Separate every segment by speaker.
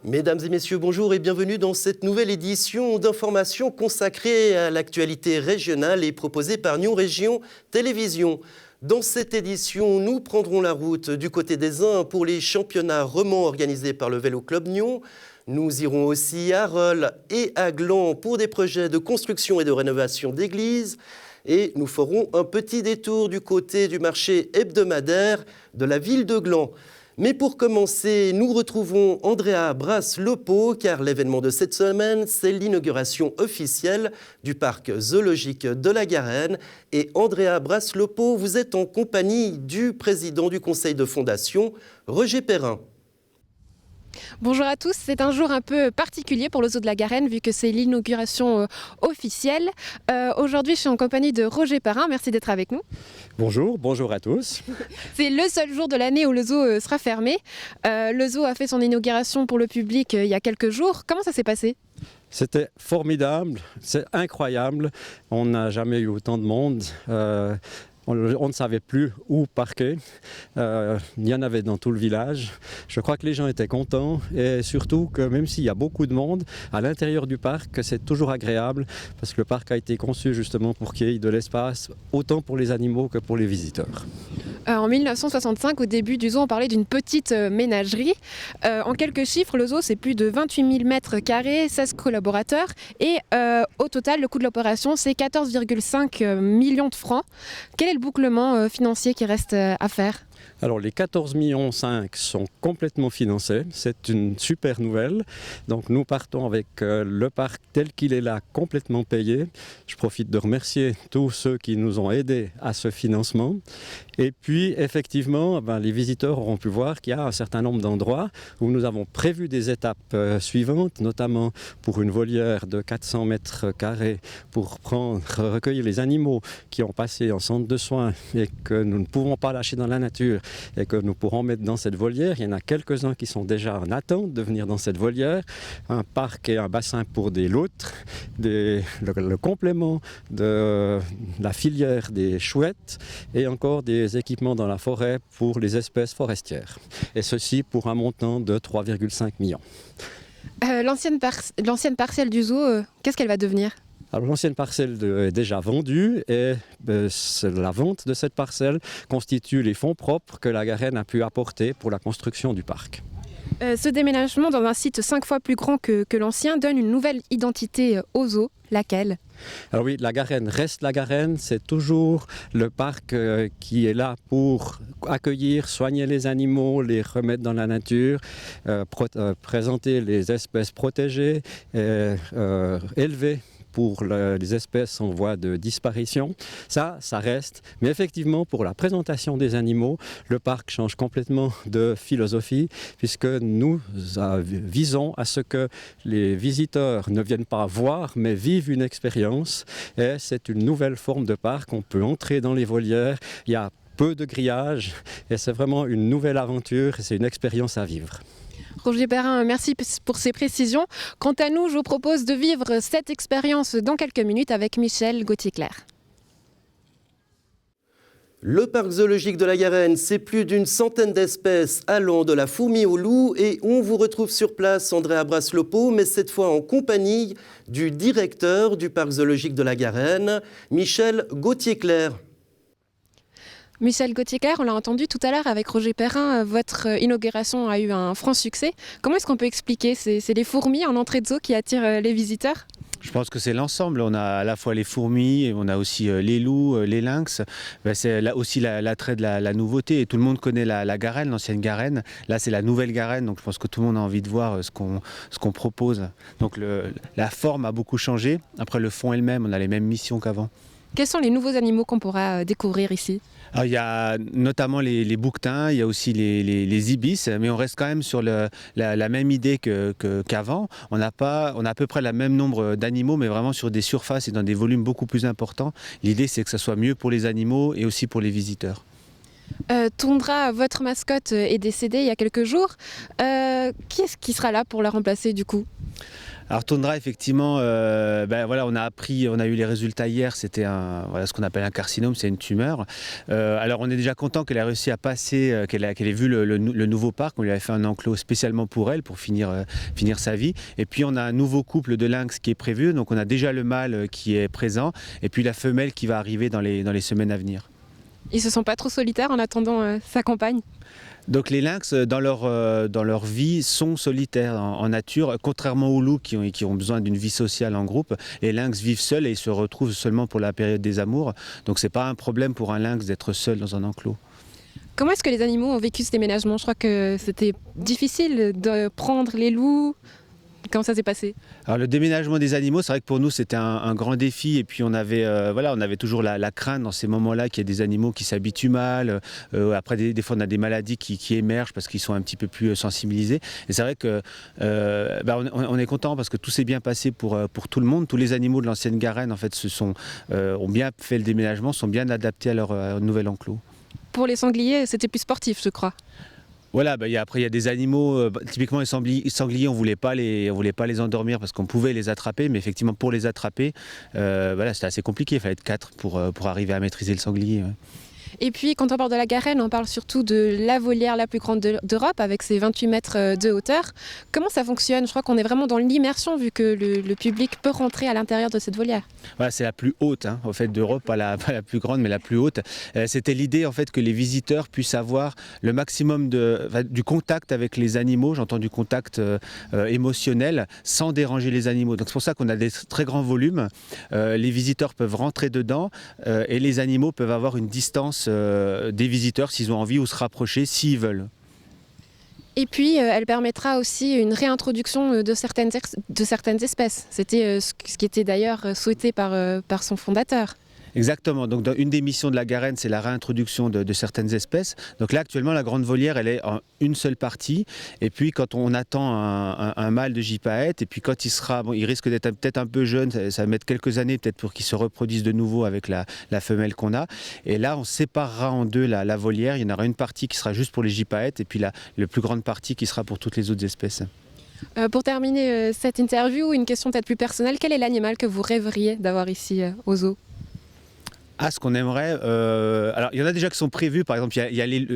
Speaker 1: Mesdames et messieurs, bonjour et bienvenue dans cette nouvelle édition d'information consacrée à l'actualité régionale et proposée par Nyon Région Télévision. Dans cette édition, nous prendrons la route du côté des Uns pour les championnats romans organisés par le Vélo Club Nyon. Nous irons aussi à Rolle et à Gland pour des projets de construction et de rénovation d'églises. Et nous ferons un petit détour du côté du marché hebdomadaire de la ville de Gland. Mais pour commencer, nous retrouvons Andrea Brasse-Lepeau, car l'événement de cette semaine, c'est l'inauguration officielle du parc zoologique de la Garenne. Et Andrea Brasse-Lepeau, vous êtes en compagnie du président du conseil de fondation, Roger Perrin.
Speaker 2: Bonjour à tous, c'est un jour un peu particulier pour le zoo de la Garenne vu que c'est l'inauguration officielle. Aujourd'hui je suis en compagnie de Roger Perrin, merci d'être avec nous.
Speaker 3: Bonjour à tous.
Speaker 2: C'est le seul jour de l'année où le zoo sera fermé. Le zoo a fait son inauguration pour le public il y a quelques jours. Comment ça s'est passé ?
Speaker 3: C'était formidable, c'est incroyable, on n'a jamais eu autant de monde. On ne savait plus où parquer. Il y en avait dans tout le village. Je crois que les gens étaient contents et surtout que même s'il y a beaucoup de monde, à l'intérieur du parc, c'est toujours agréable parce que le parc a été conçu justement pour qu'il y ait de l'espace autant pour les animaux que pour les visiteurs.
Speaker 2: En 1965, au début du zoo, on parlait d'une petite ménagerie. En quelques chiffres, le zoo, c'est plus de 28 000 mètres carrés, 16 collaborateurs. Et au total, le coût de l'opération, c'est 14,5 millions de francs. Quel est le bouclement financier qui reste à faire ?
Speaker 3: Alors les 14,5 millions sont complètement financés, c'est une super nouvelle. Donc nous partons avec le parc tel qu'il est là, complètement payé. Je profite de remercier tous ceux qui nous ont aidés à ce financement. Et puis effectivement, les visiteurs auront pu voir qu'il y a un certain nombre d'endroits où nous avons prévu des étapes suivantes, notamment pour une volière de 400 mètres carrés pour recueillir les animaux qui ont passé en centre de soins et que nous ne pouvons pas lâcher dans la nature et que nous pourrons mettre dans cette volière. Il y en a quelques-uns qui sont déjà en attente de venir dans cette volière. Un parc et un bassin pour des loutres, le complément de la filière des chouettes et encore des équipements dans la forêt pour les espèces forestières. Et ceci pour un montant de 3,5 millions.
Speaker 2: L'ancienne parcelle du zoo, qu'est-ce qu'elle va devenir ?
Speaker 3: Alors l'ancienne parcelle est déjà vendue et la vente de cette parcelle constitue les fonds propres que la Garenne a pu apporter pour la construction du parc.
Speaker 2: Ce déménagement dans un site 5 fois plus grand que l'ancien donne une nouvelle identité au zoo. Laquelle ?
Speaker 3: Alors oui, la Garenne reste la Garenne, c'est toujours le parc qui est là pour accueillir, soigner les animaux, les remettre dans la nature, présenter les espèces protégées, élever pour les espèces en voie de disparition. Ça reste. Mais effectivement, pour la présentation des animaux, le parc change complètement de philosophie puisque nous visons à ce que les visiteurs ne viennent pas voir, mais vivent une expérience. Et c'est une nouvelle forme de parc. On peut entrer dans les volières. Il y a peu de grillage et c'est vraiment une nouvelle aventure et c'est une expérience à vivre.
Speaker 2: Roger Perrin, merci pour ces précisions. Quant à nous, je vous propose de vivre cette expérience dans quelques minutes avec Michel Gauthier-Clair.
Speaker 1: Le parc zoologique de la Garenne, c'est plus d'une centaine d'espèces allant de la fourmi au loup et on vous retrouve sur place Andrea Brasse-Lepeau, mais cette fois en compagnie du directeur du parc zoologique de la Garenne, Michel Gauthier-Clair.
Speaker 2: Michel Gauthier-Clair, on l'a entendu tout à l'heure avec Roger Perrin, votre inauguration a eu un franc succès. Comment est-ce qu'on peut expliquer ? C'est les fourmis en entrée de zoo qui attirent les visiteurs ?
Speaker 4: Je pense que c'est l'ensemble. On a à la fois les fourmis, et on a aussi les loups, les lynx. C'est aussi l'attrait de la nouveauté. Et tout le monde connaît la Garenne, l'ancienne Garenne. Là, c'est la nouvelle Garenne. Donc, je pense que tout le monde a envie de voir ce qu'on propose. Donc, la forme a beaucoup changé. Après, le fond est le même. On a les mêmes missions qu'avant.
Speaker 2: Quels sont les nouveaux animaux qu'on pourra découvrir ici ?
Speaker 4: Alors, il y a notamment les bouquetins, il y a aussi les ibis, mais on reste quand même sur la même idée qu'avant. On a à peu près le même nombre d'animaux, mais vraiment sur des surfaces et dans des volumes beaucoup plus importants. L'idée, c'est que ça soit mieux pour les animaux et aussi pour les visiteurs.
Speaker 2: Toundra, votre mascotte, est décédée il y a quelques jours. Qui est-ce qui sera là pour la remplacer du coup ?
Speaker 4: Alors toundra, effectivement, on a eu les résultats hier, c'était ce qu'on appelle un carcinome, c'est une tumeur. Alors on est déjà content qu'elle ait réussi à passer, qu'elle ait vu le nouveau parc, on lui avait fait un enclos spécialement pour elle, pour finir sa vie. Et puis on a un nouveau couple de lynx qui est prévu, donc on a déjà le mâle qui est présent, et puis la femelle qui va arriver dans les semaines à venir.
Speaker 2: Ils se sentent pas trop solitaires en attendant sa compagne?
Speaker 4: Donc les lynx, dans leur vie, sont solitaires en nature, contrairement aux loups qui ont besoin d'une vie sociale en groupe. Les lynx vivent seuls et ils se retrouvent seulement pour la période des amours. Donc c'est pas un problème pour un lynx d'être seul dans un enclos.
Speaker 2: Comment est-ce que les animaux ont vécu ce déménagement? Je crois que c'était difficile de prendre les loups. Comment ça s'est passé?
Speaker 4: Alors le déménagement des animaux, c'est vrai que pour nous c'était un grand défi, et puis on avait toujours la crainte dans ces moments-là qu'il y ait des animaux qui s'habituent mal. Après des fois on a des maladies qui émergent parce qu'ils sont un petit peu plus sensibilisés. Et c'est vrai que on est content parce que tout s'est bien passé pour tout le monde. Tous les animaux de l'ancienne Garenne en fait ont bien fait le déménagement, sont bien adaptés à leur nouvel enclos.
Speaker 2: Pour les sangliers, c'était plus sportif, je crois.
Speaker 4: Voilà, après il y a des animaux, typiquement les sangliers, on voulait pas les endormir parce qu'on pouvait les attraper, mais effectivement pour les attraper, c'était assez compliqué, il fallait être 4 pour arriver à maîtriser le sanglier. Ouais.
Speaker 2: Et puis quand on parle de la Garenne, on parle surtout de la volière la plus grande d'Europe avec ses 28 mètres de hauteur. Comment ça fonctionne? Je crois qu'on est vraiment dans l'immersion vu que le public peut rentrer à l'intérieur de cette volière.
Speaker 4: Voilà, c'est la plus haute en fait, d'Europe, pas la plus grande mais la plus haute. C'était l'idée en fait que les visiteurs puissent avoir le maximum du contact avec les animaux, j'entends du contact émotionnel, sans déranger les animaux. Donc c'est pour ça qu'on a des très grands volumes. Les visiteurs peuvent rentrer dedans et les animaux peuvent avoir une distance des visiteurs s'ils ont envie ou se rapprocher s'ils veulent.
Speaker 2: Et puis elle permettra aussi une réintroduction de certaines espèces. C'était ce qui était d'ailleurs souhaité par son fondateur.
Speaker 4: Exactement. Donc, une des missions de la Garenne, c'est la réintroduction de certaines espèces. Donc là, actuellement, la grande volière, elle est en une seule partie. Et puis, quand on attend un mâle de gypaète, et puis quand il risque d'être peut-être un peu jeune, ça va mettre quelques années peut-être pour qu'il se reproduise de nouveau avec la femelle qu'on a. Et là, on séparera en deux la volière. Il y en aura une partie qui sera juste pour les gypaètes, et puis la plus grande partie qui sera pour toutes les autres espèces.
Speaker 2: Pour terminer cette interview, une question peut-être plus personnelle. Quel est l'animal que vous rêveriez d'avoir ici au zoo?
Speaker 4: Ce qu'on aimerait, alors il y en a déjà qui sont prévus, par exemple,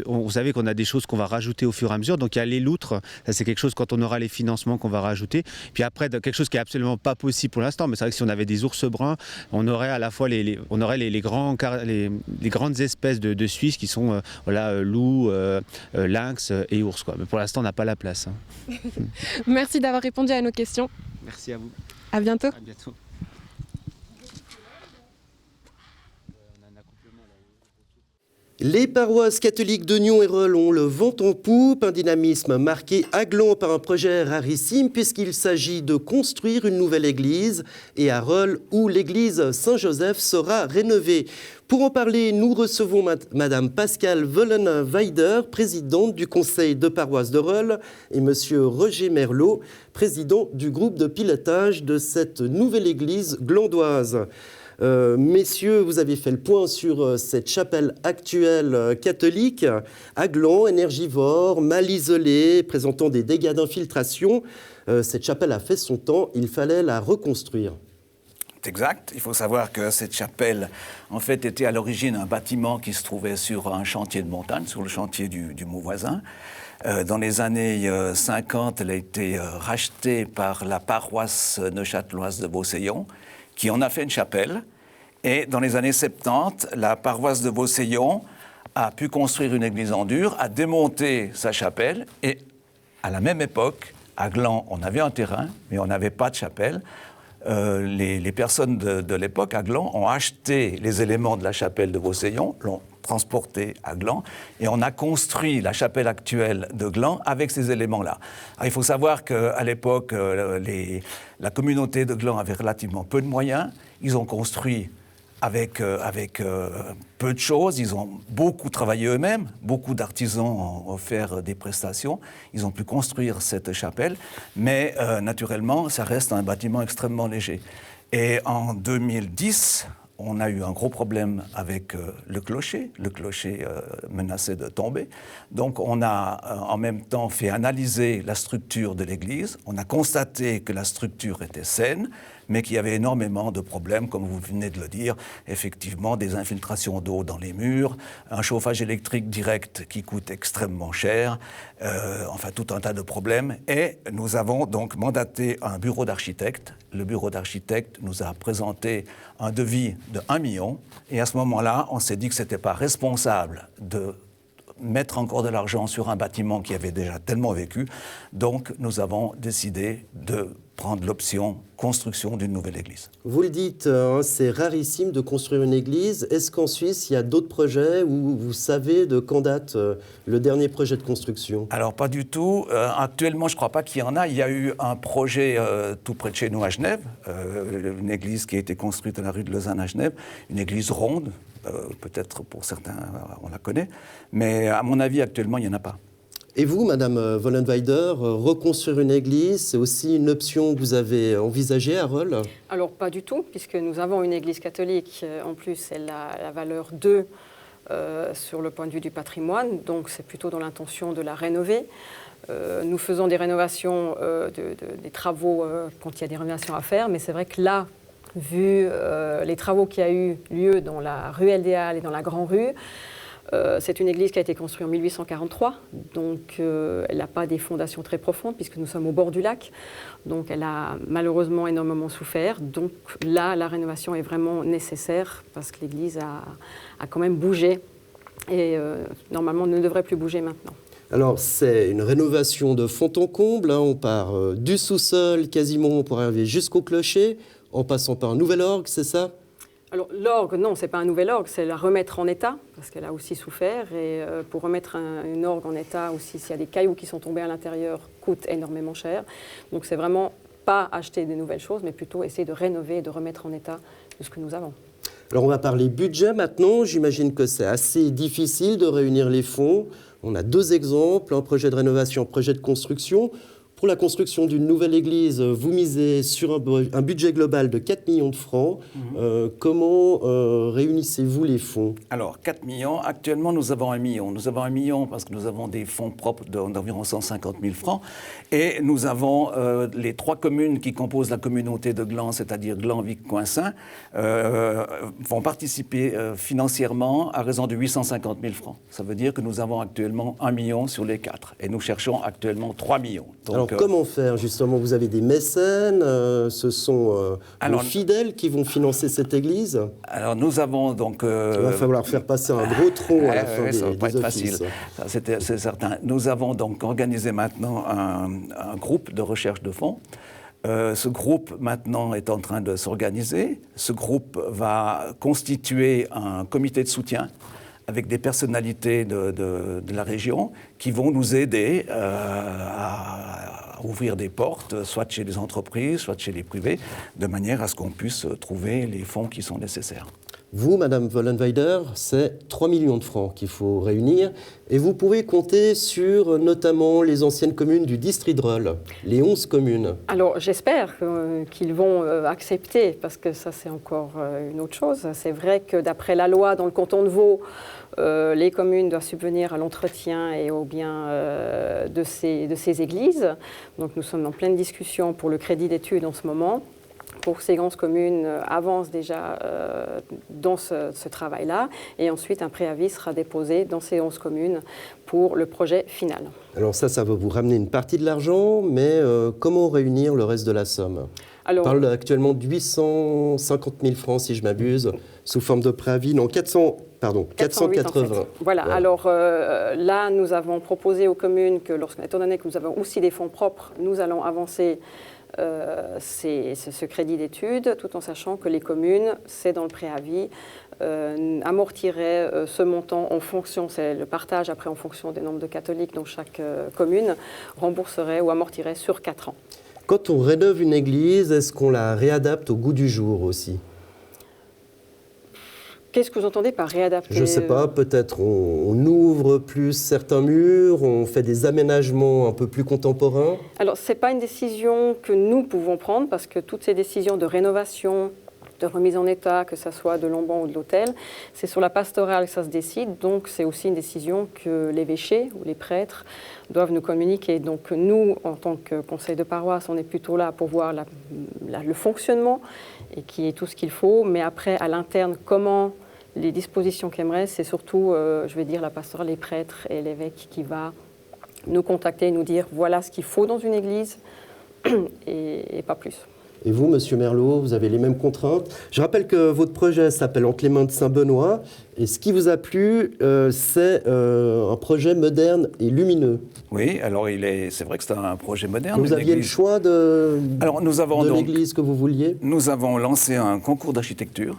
Speaker 4: vous savez qu'on a des choses qu'on va rajouter au fur et à mesure, donc il y a les loutres, ça c'est quelque chose quand on aura les financements qu'on va rajouter, puis après quelque chose qui est absolument pas possible pour l'instant, mais c'est vrai que si on avait des ours bruns, on aurait à la fois les grandes espèces de Suisse qui sont loups, lynx et ours, quoi. Mais pour l'instant on n'a pas la place.
Speaker 2: Merci d'avoir répondu à nos questions.
Speaker 4: Merci à vous.
Speaker 2: À bientôt.
Speaker 4: À bientôt.
Speaker 1: Les paroisses catholiques de Nyon et Rolle ont le vent en poupe, un dynamisme marqué à Gland par un projet rarissime puisqu'il s'agit de construire une nouvelle église et à Rolle où l'église Saint-Joseph sera rénovée. Pour en parler, nous recevons Madame Pascale Vollen-Weider, présidente du conseil de paroisse de Rolle, et Monsieur Roger Merlot, président du groupe de pilotage de cette nouvelle église glandoise. Messieurs, vous avez fait le point sur cette chapelle actuelle catholique à Gland, énergivore, mal isolée, présentant des dégâts d'infiltration. Cette chapelle a fait son temps, il fallait la reconstruire.
Speaker 5: C'est exact. Il faut savoir que cette chapelle, en fait, était à l'origine un bâtiment qui se trouvait sur un chantier de montagne, sur le chantier du Mont Voisin. Dans les années 50, elle a été rachetée par la paroisse neuchâteloise de Beauseillon, qui en a fait une chapelle. Et dans les années 70, la paroisse de Beauseillon a pu construire une église en dur, a démonté sa chapelle. Et à la même époque, à Gland, on avait un terrain, mais on n'avait pas de chapelle. Les personnes de l'époque à Gland ont acheté les éléments de la chapelle de Beauseillon, l'ont transporté à Gland, et on a construit la chapelle actuelle de Gland avec ces éléments-là. Alors, il faut savoir qu'à l'époque, la communauté de Gland avait relativement peu de moyens. Ils ont construit avec peu de choses. Ils ont beaucoup travaillé eux-mêmes. Beaucoup d'artisans ont offert des prestations. Ils ont pu construire cette chapelle. Mais naturellement, ça reste un bâtiment extrêmement léger. Et en 2010, on a eu un gros problème avec le clocher. Le clocher menaçait de tomber. Donc on a en même temps fait analyser la structure de l'église. On a constaté que la structure était saine, mais qu'il y avait énormément de problèmes, comme vous venez de le dire. Effectivement, des infiltrations d'eau dans les murs, un chauffage électrique direct qui coûte extrêmement cher, enfin tout un tas de problèmes. Et nous avons donc mandaté un bureau d'architectes. Le bureau d'architectes nous a présenté un devis de 1 million. Et à ce moment-là, on s'est dit que ce n'était pas responsable de mettre encore de l'argent sur un bâtiment qui avait déjà tellement vécu. Donc, nous avons décidé de prendre l'option construction d'une nouvelle église.
Speaker 1: Vous le dites, hein, c'est rarissime de construire une église. Est-ce qu'en Suisse, il y a d'autres projets où vous savez de quand date le dernier projet de construction?
Speaker 5: Alors, pas du tout. Actuellement, je ne crois pas qu'il y en a. Il y a eu un projet tout près de chez nous à Genève, une église qui a été construite à la rue de Lausanne à Genève, une église ronde. Peut-être pour certains, on la connaît. Mais à mon avis, actuellement, il n'y en a pas.
Speaker 1: Et vous, Madame Vollenweider, reconstruire une église, c'est aussi une option que vous avez envisagée à Rolle?
Speaker 6: Alors, pas du tout, puisque nous avons une église catholique. En plus, elle a la valeur 2 sur le point de vue du patrimoine. Donc, c'est plutôt dans l'intention de la rénover. Nous faisons des rénovations, des travaux quand il y a des rénovations à faire. Mais c'est vrai que là, vu les travaux qui a eu lieu dans la rue Eldéal et dans la Grande Rue, c'est une église qui a été construite en 1843, donc elle n'a pas des fondations très profondes puisque nous sommes au bord du lac, donc elle a malheureusement énormément souffert. Donc là, la rénovation est vraiment nécessaire parce que l'église a quand même bougé et normalement ne devrait plus bouger maintenant.
Speaker 1: Alors, c'est une rénovation de fond en comble, hein, on part du sous-sol quasiment pour arriver jusqu'au clocher, en passant par un nouvel orgue, c'est ça?
Speaker 6: Alors l'orgue, non, ce n'est pas un nouvel orgue, c'est la remettre en état, parce qu'elle a aussi souffert. Et pour remettre une orgue en état aussi, s'il y a des cailloux qui sont tombés à l'intérieur, coûte énormément cher. Donc c'est vraiment pas acheter de nouvelles choses, mais plutôt essayer de rénover et de remettre en état de ce que nous avons.
Speaker 1: Alors on va parler budget maintenant. J'imagine que c'est assez difficile de réunir les fonds. On a 2 exemples, un projet de rénovation, un projet de construction. Pour la construction d'une nouvelle église, vous misez sur un budget global de 4 millions de francs. Comment réunissez-vous les fonds?
Speaker 5: Alors, 4 millions. Actuellement, nous avons 1 million. Nous avons 1 million parce que nous avons des fonds propres d'environ 150 000 francs. Et nous avons les 3 communes qui composent la communauté de Gland, c'est-à-dire Gland, Vic, Coinsin, vont participer financièrement à raison de 850 000 francs. Ça veut dire que nous avons actuellement 1 million sur les 4. Et nous cherchons actuellement 3 millions. Donc,
Speaker 1: alors, comment faire, justement? Vous avez des mécènes, ce sont les fidèles qui vont financer cette église?
Speaker 5: Alors, nous avons donc...
Speaker 1: Il va falloir faire passer un gros tronc à la fin
Speaker 5: ça va pas
Speaker 1: des
Speaker 5: être
Speaker 1: offices.
Speaker 5: Facile, c'est certain. Nous avons donc organisé maintenant un groupe de recherche de fonds. Ce groupe, maintenant, est en train de s'organiser. Ce groupe va constituer un comité de soutien avec des personnalités de la région qui vont nous aider à ouvrir des portes, soit chez les entreprises, soit chez les privés, de manière à ce qu'on puisse trouver les fonds qui sont nécessaires.
Speaker 1: Vous, Madame Vollenweider, c'est 3 millions de francs qu'il faut réunir et vous pouvez compter sur notamment les anciennes communes du district de Rolle, les 11 communes.
Speaker 6: Alors j'espère qu'ils vont accepter parce que ça c'est encore une autre chose. C'est vrai que d'après la loi dans le canton de Vaud, les communes doivent subvenir à l'entretien et aux biens de ces églises. Donc nous sommes en pleine discussion pour le crédit d'études en ce moment. Pour ces grandes communes avancent déjà dans ce travail-là. Et ensuite, un préavis sera déposé dans ces 11 communes pour le projet final. Alors
Speaker 1: ça va vous ramener une partie de l'argent, mais comment réunir le reste de la somme? On parle actuellement de 850 000 francs, si je m'abuse, sous forme de préavis. Non, 480.
Speaker 6: En fait. Voilà. Alors là, nous avons proposé aux communes que, étant donné que nous avons aussi des fonds propres, nous allons avancer ce crédit d'études, tout en sachant que les communes, c'est dans le préavis, amortiraient ce montant en fonction, c'est le partage après en fonction des nombres de catholiques dont chaque commune rembourserait ou amortirait sur 4 ans.
Speaker 1: Quand on rénove une église, est-ce qu'on la réadapte au goût du jour aussi?
Speaker 6: Qu'est-ce que vous entendez par réadapter?
Speaker 1: Je ne sais pas, peut-être on ouvre plus certains murs, on fait des aménagements un peu plus contemporains.
Speaker 6: Alors, ce n'est pas une décision que nous pouvons prendre parce que toutes ces décisions de rénovation de remise en état, que ce soit de l'omban ou de l'autel. C'est sur la pastorale que ça se décide, donc c'est aussi une décision que l'évêché ou les prêtres doivent nous communiquer. Donc nous, en tant que conseil de paroisse, on est plutôt là pour voir le fonctionnement et qu'il y ait tout ce qu'il faut, mais après, à l'interne, comment les dispositions qu'aimerait, c'est surtout, je vais dire, la pastorale, les prêtres et l'évêque qui va nous contacter et nous dire voilà ce qu'il faut dans une église et pas plus.
Speaker 1: Et vous, Monsieur Merlot, vous avez les mêmes contraintes. Je rappelle que votre projet s'appelle Enclément de Saint-Benoît. Et ce qui vous a plu, c'est un projet moderne et lumineux.
Speaker 5: Oui, alors c'est vrai que c'est un projet moderne.
Speaker 1: Vous aviez le choix de l'église que vous vouliez?
Speaker 5: Nous avons lancé un concours d'architecture.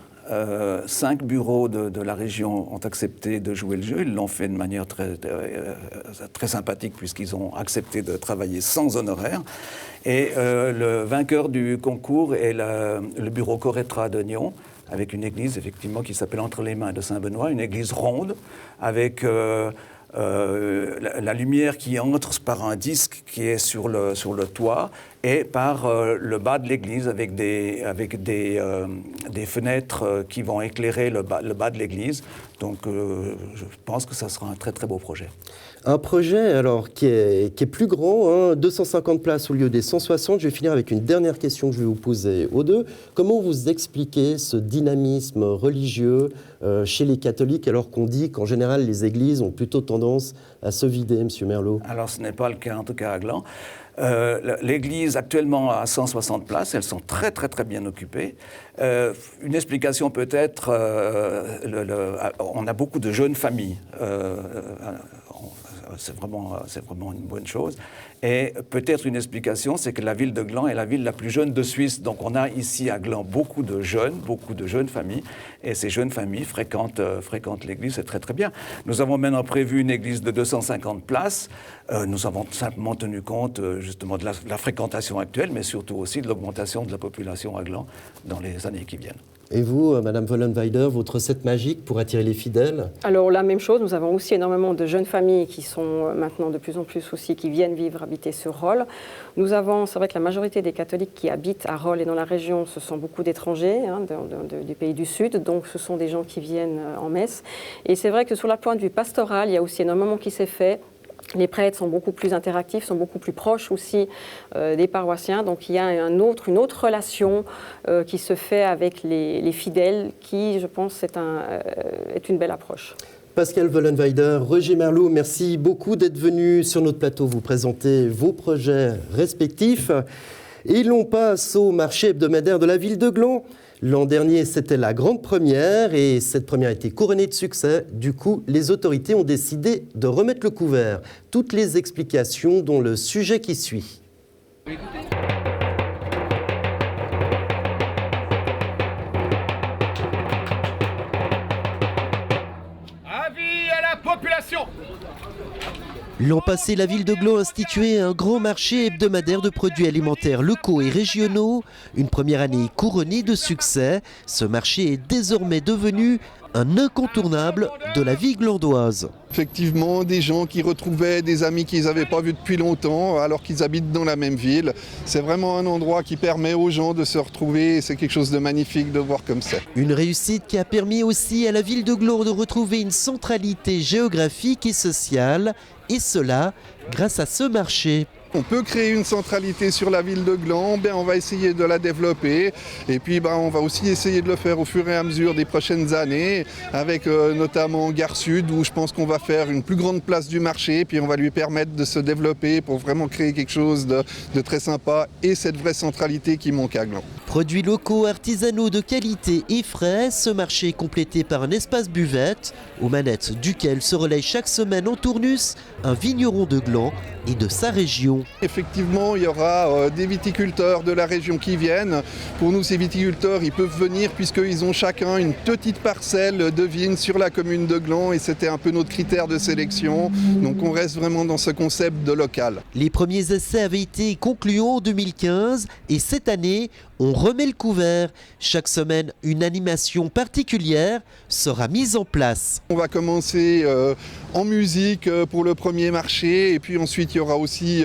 Speaker 5: 5 bureaux de la région ont accepté de jouer le jeu. Ils l'ont fait de manière très sympathique puisqu'ils ont accepté de travailler sans honoraire. Et le vainqueur du concours est le bureau Coretra de Nyon, avec une église effectivement qui s'appelle Entre les mains de Saint-Benoît, une église ronde avec la lumière qui entre par un disque qui est sur le toit et par le bas de l'église avec des fenêtres qui vont éclairer le bas de l'église. Donc je pense que ça sera un très très beau projet.
Speaker 1: Un projet alors qui est plus grand, 250 places au lieu des 160. Je vais finir avec une dernière question que je vais vous poser aux deux. Comment vous expliquez ce dynamisme religieux chez les catholiques alors qu'on dit qu'en général les églises ont plutôt tendance à se vider, Monsieur Merlot?
Speaker 5: Alors ce n'est pas le cas en tout cas à Gland. L'église actuellement a 160 places, elles sont très très très bien occupées. Une explication peut-être, on a beaucoup de jeunes familles. C'est vraiment une bonne chose. Et peut-être une explication, c'est que la ville de Gland est la ville la plus jeune de Suisse. Donc on a ici à Gland beaucoup de jeunes familles. Et ces jeunes familles fréquentent l'église, c'est très très bien. Nous avons maintenant prévu une église de 250 places. Nous avons simplement tenu compte justement de la fréquentation actuelle, mais surtout aussi de l'augmentation de la population à Gland dans les années qui viennent.
Speaker 1: Et vous, Madame Vollenweider, votre recette magique pour attirer les fidèles?
Speaker 6: Alors la même chose, nous avons aussi énormément de jeunes familles qui sont maintenant de plus en plus aussi, qui viennent habiter sur Rolle. Nous avons, c'est vrai que la majorité des catholiques qui habitent à Rolle et dans la région, ce sont beaucoup d'étrangers du pays du Sud, donc ce sont des gens qui viennent en messe. Et c'est vrai que sur le point de vue pastoral, il y a aussi énormément qui s'est fait. Les prêtres sont beaucoup plus interactifs, sont beaucoup plus proches aussi des paroissiens. Donc il y a une autre relation qui se fait avec les fidèles qui, je pense, est une belle approche.
Speaker 1: Pascal Vollenweider, Roger Merlot, merci beaucoup d'être venus sur notre plateau vous présenter vos projets respectifs. Et l'on passe au marché hebdomadaire de la ville de Gland. L'an dernier, c'était la grande première et cette première a été couronnée de succès. Du coup, les autorités ont décidé de remettre le couvert. Toutes les explications dans le sujet qui suit.
Speaker 7: Avis à la population!
Speaker 1: L'an passé, la ville de Gland a institué un grand marché hebdomadaire de produits alimentaires locaux et régionaux. Une première année couronnée de succès. Ce marché est désormais devenu un incontournable de la vie glandoise.
Speaker 8: Effectivement, des gens qui retrouvaient des amis qu'ils n'avaient pas vus depuis longtemps alors qu'ils habitent dans la même ville. C'est vraiment un endroit qui permet aux gens de se retrouver et c'est quelque chose de magnifique de voir comme ça.
Speaker 1: Une réussite qui a permis aussi à la ville de Gland de retrouver une centralité géographique et sociale, et cela grâce à ce marché.
Speaker 8: On peut créer une centralité sur la ville de Gland, on va essayer de la développer et puis on va aussi essayer de le faire au fur et à mesure des prochaines années avec notamment Gare Sud où je pense qu'on va faire une plus grande place du marché et puis on va lui permettre de se développer pour vraiment créer quelque chose de très sympa et cette vraie centralité qui manque à Gland.
Speaker 1: Produits locaux, artisanaux de qualité et frais, ce marché est complété par un espace buvette aux manettes duquel se relaye chaque semaine en tournus un vigneron de Gland et de sa région.
Speaker 8: Effectivement, il y aura des viticulteurs de la région qui viennent. Pour nous, ces viticulteurs, ils peuvent venir puisqu'ils ont chacun une petite parcelle de vignes sur la commune de Gland et c'était un peu notre critère de sélection. Donc on reste vraiment dans ce concept de local.
Speaker 1: Les premiers essais avaient été concluants en 2015 et cette année, on remet le couvert. Chaque semaine, une animation particulière sera mise en place.
Speaker 8: On va commencer en musique pour le premier marché et puis ensuite il y aura aussi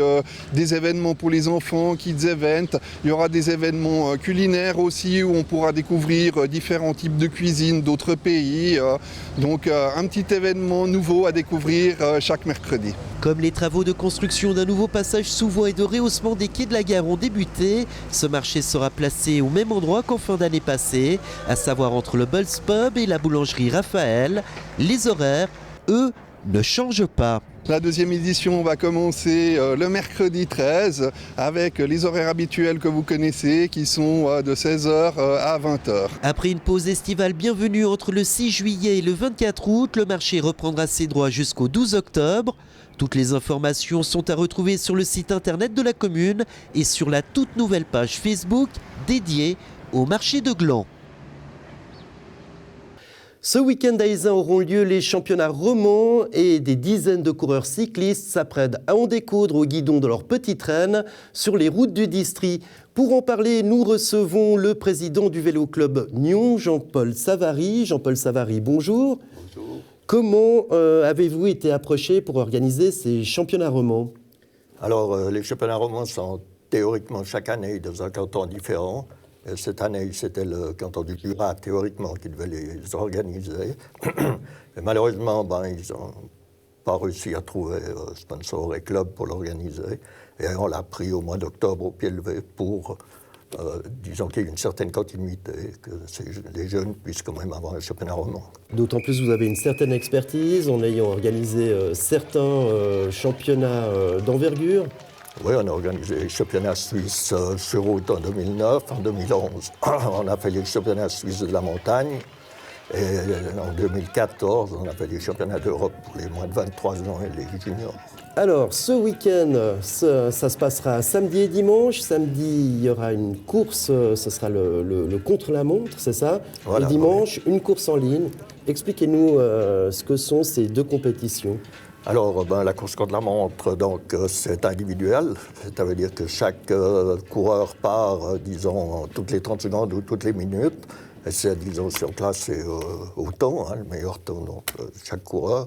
Speaker 8: des événements pour les enfants, kids event. Il y aura des événements culinaires aussi où on pourra découvrir différents types de cuisine d'autres pays. Donc un petit événement nouveau à découvrir chaque mercredi.
Speaker 1: Comme les travaux de construction d'un nouveau passage sous voie et de rehaussement des quais de la gare ont débuté, ce marché sera placé au même endroit qu'en fin d'année passée, à savoir entre le Bulls Pub et la boulangerie Raphaël. Les horaires, eux, ne changent pas.
Speaker 8: La deuxième édition va commencer le mercredi 13 avec les horaires habituels que vous connaissez qui sont de 16h à 20h.
Speaker 1: Après une pause estivale bienvenue entre le 6 juillet et le 24 août, le marché reprendra ses droits jusqu'au 12 octobre. Toutes les informations sont à retrouver sur le site internet de la commune et sur la toute nouvelle page Facebook dédiée au marché de Gland. Ce week-end à Ézin auront lieu les championnats romans et des dizaines de coureurs cyclistes s'apprêtent à en découdre au guidon de leur petite traîne sur les routes du district. Pour en parler, nous recevons le président du Vélo Club Nyon, Jean-Paul Savary. Jean-Paul Savary, bonjour.
Speaker 9: Bonjour.
Speaker 1: Comment avez-vous été approché pour organiser ces championnats romans?
Speaker 9: Alors, les championnats romans sont théoriquement chaque année dans un canton différent. Et cette année, c'était le canton du Jura, théoriquement, qui devait les organiser. Et malheureusement, ils n'ont pas réussi à trouver sponsor et club pour l'organiser. Et on l'a pris au mois d'octobre au pied levé pour, disons qu'il y ait une certaine continuité, que les jeunes puissent quand même avoir un championnat roman.
Speaker 1: D'autant plus que vous avez une certaine expertise en ayant organisé certains championnats d'envergure.
Speaker 9: Oui, on a organisé les championnats suisses sur route en 2009. En 2011, on a fait les championnats suisses de la montagne. Et en 2014, on a fait les championnats d'Europe pour les moins de 23 ans et les juniors.
Speaker 1: Alors, ce week-end, ça se passera samedi et dimanche. Samedi, il y aura une course, ce sera le contre-la-montre, c'est ça?
Speaker 9: Voilà,
Speaker 1: et dimanche, une course en ligne. Expliquez-nous ce que sont ces deux compétitions.
Speaker 9: Alors, la course contre la montre, donc, c'est individuel. Ça veut dire que chaque coureur part, disons, toutes les 30 secondes ou toutes les minutes. Et c'est, disons, sur classé au temps, le meilleur temps, donc, chaque coureur.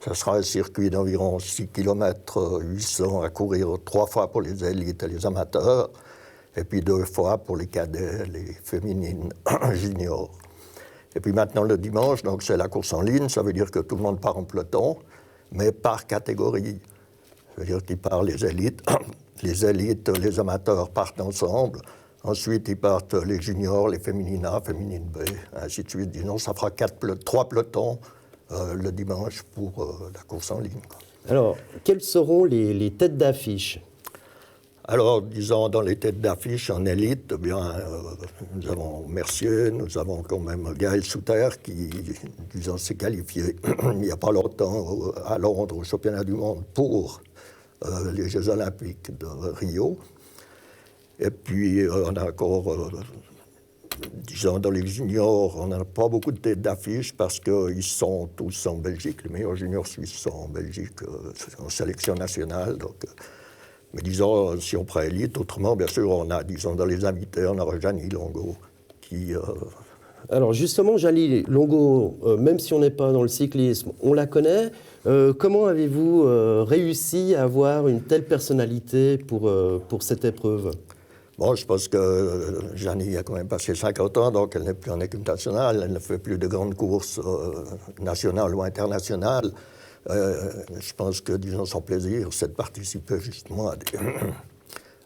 Speaker 9: Ça sera un circuit d'environ 6 km 800 à courir 3 fois pour les élites et les amateurs, et puis 2 fois pour les cadets, les féminines juniors. Et puis maintenant, le dimanche, donc, c'est la course en ligne. Ça veut dire que tout le monde part en peloton, mais par catégorie. Ça veut dire qu'ils partent les élites. Les élites, les amateurs partent ensemble. Ensuite, ils partent les juniors, les féminines A, féminines B, ainsi de suite. Disons, ça fera 3 pelotons le dimanche pour la course en ligne.
Speaker 1: Alors, quelles seront les têtes d'affiche?
Speaker 9: Alors, disons, dans les têtes d'affiche en élite, nous avons Mercier, nous avons quand même Gaël Souter qui, disons, s'est qualifié il n'y a pas longtemps à Londres au championnat du monde pour les Jeux olympiques de Rio. Et puis, on a encore, disons, dans les juniors, on n'a pas beaucoup de têtes d'affiche parce qu'ils sont tous en Belgique. Les meilleurs juniors suisses sont en Belgique, en sélection nationale, donc... Mais disons, si on prend élite, autrement, bien sûr, on a, disons, dans les invités, on a Jeannie Longo qui...
Speaker 1: Alors justement, Jeannie Longo, même si on n'est pas dans le cyclisme, on la connaît. Comment avez-vous réussi à avoir une telle personnalité pour cette épreuve?
Speaker 9: Bon, je pense que Jeannie a quand même passé 50 ans, donc elle n'est plus en équipe nationale, elle ne fait plus de grandes courses nationales ou internationales. Je pense que, disons, son plaisir, c'est de participer justement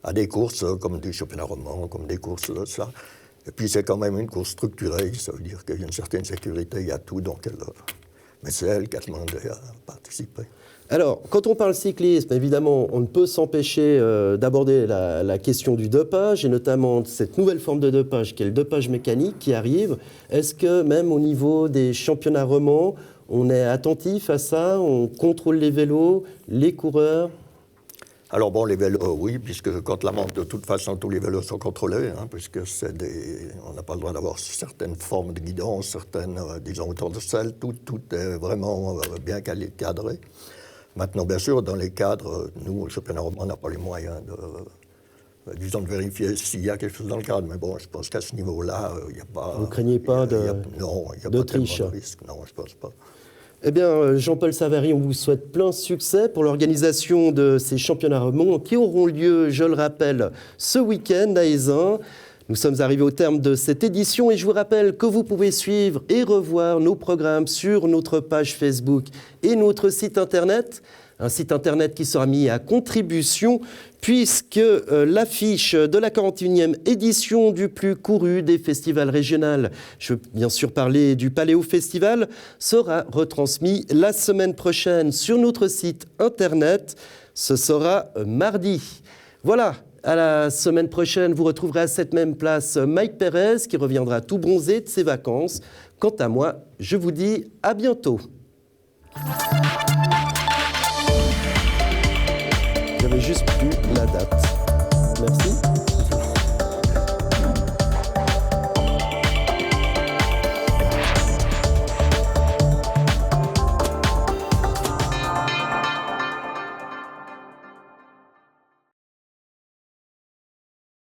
Speaker 9: à des courses comme des championnats romans, comme des courses de ça. Et puis, c'est quand même une course structurée, ça veut dire qu'il y a une certaine sécurité, il y a tout, donc mais c'est elle qui a demandé à participer.
Speaker 1: Alors, quand on parle cyclisme, évidemment, on ne peut s'empêcher d'aborder la question du dopage, et notamment cette nouvelle forme de dopage, qui est le dopage mécanique, qui arrive. Est-ce que même au niveau des championnats romans, on est attentif à ça, on contrôle les vélos, les coureurs?
Speaker 9: Alors bon, les vélos, oui, puisque contre la montre, de toute façon, tous les vélos sont contrôlés, puisque on n'a pas le droit d'avoir certaines formes de guidon, certaines, disons, autour de selle, tout est vraiment bien cadré. Maintenant, bien sûr, dans les cadres, nous, au championnat roman, on n'a pas les moyens disons, de vérifier s'il y a quelque chose dans le cadre. Mais bon, je pense qu'à ce niveau-là, il n'y a pas...
Speaker 1: Vous ne craignez pas de triche?
Speaker 9: Risque. Non, je ne pense pas.
Speaker 1: Eh bien, Jean-Paul Savary, on vous souhaite plein succès pour l'organisation de ces championnats ronds qui auront lieu, je le rappelle, ce week-end à Ézin. Nous sommes arrivés au terme de cette édition et je vous rappelle que vous pouvez suivre et revoir nos programmes sur notre page Facebook et notre site internet. Un site internet qui sera mis à contribution puisque l'affiche de la 41e édition du plus couru des festivals régionaux, je veux bien sûr parler du Paléo Festival, sera retransmis la semaine prochaine sur notre site internet. Ce sera mardi. Voilà, à la semaine prochaine, vous retrouverez à cette même place Mike Pérez qui reviendra tout bronzé de ses vacances. Quant à moi, je vous dis à bientôt. J'avais juste plus la date. Merci.